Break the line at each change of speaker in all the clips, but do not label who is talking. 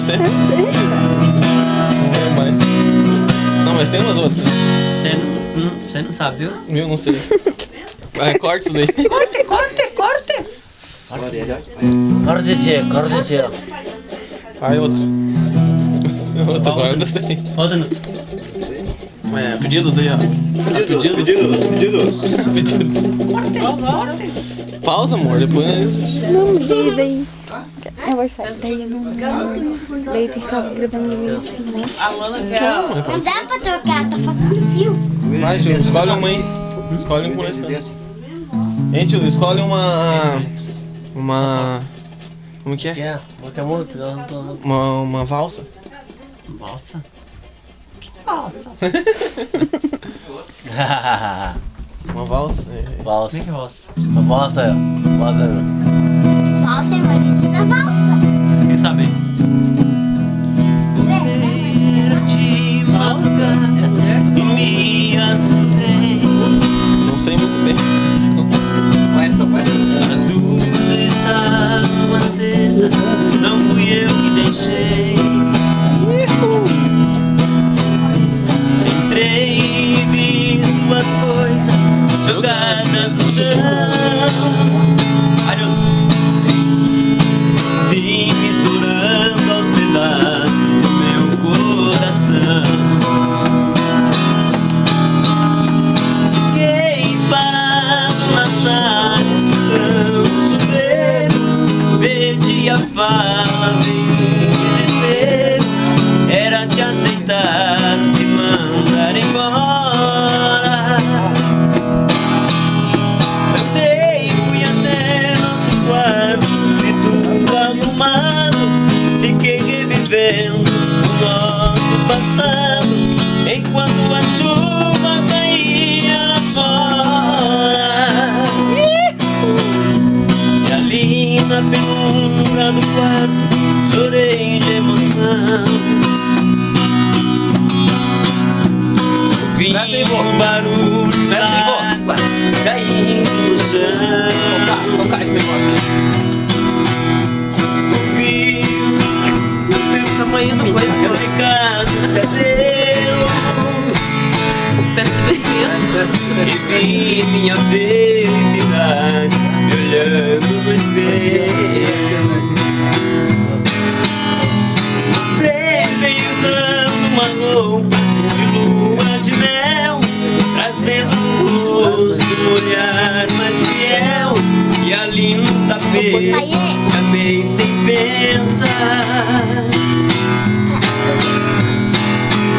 você?
Eu sei, cara.
Não, mas tem umas outras.
Você não sabe, viu?
Viu? Não sei. Vai, corta isso daí.
Corte!
Corte, tia.
Vai, outro. Outro, agora eu gostei.
Outra no...
É, pedidos aí, ó. Pedidos.
Corte!
Pausa, amor, depois...
Não vida aí. Eu vou sair daí, não. Daí tem que ficar gravando isso, né?
A Lana quer.
Não dá pra trocar, tá faltando fio.
Vai, Júlio, escolhe uma aí. Escolhe um com esse. Hein, Júlio, escolhe uma... Como que é?
Qualquer música,
Uma valsa.
Nossa. Que valsa?
Uma valsa?
Valsa.
Como é que é valsa?
Volta aí.
Valsa é marido da valsa.
Quem sabe? E me assustei.
Não sei muito bem.
As luzes estavam acesas, não fui eu que deixei. Entrei e vi suas coisas jogadas no chão. Adeus. Vim misturando aos pedaços do meu coração. Fiquei parado na sala, escutando o chuveiro. Perdi a fala, veio um desespero. Era te aceitar, te mandar embora. Andei, fui até nosso quarto, vi tudo arrumado. Fiquei revivendo o nosso passado, enquanto a chuva caía lá fora. E ali na penumbra do quarto, chorei de emoção. Ouvi um barulho d'água caindo no chão.
Tocar esse negócio.
Ouvi o meu tamanho não foi complicado. E vi minha felicidade me olhando no espelho. Você veio usando uma roupa de lua de mel, trazendo no rosto um olhar mais fiel. E ali no tapete acabei sem pensar.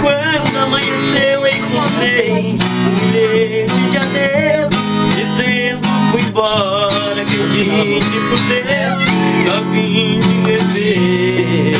Quando amanheceu encontrei um bilhete de adeus, dizendo fui embora, acredite por Deus, só vim te rever.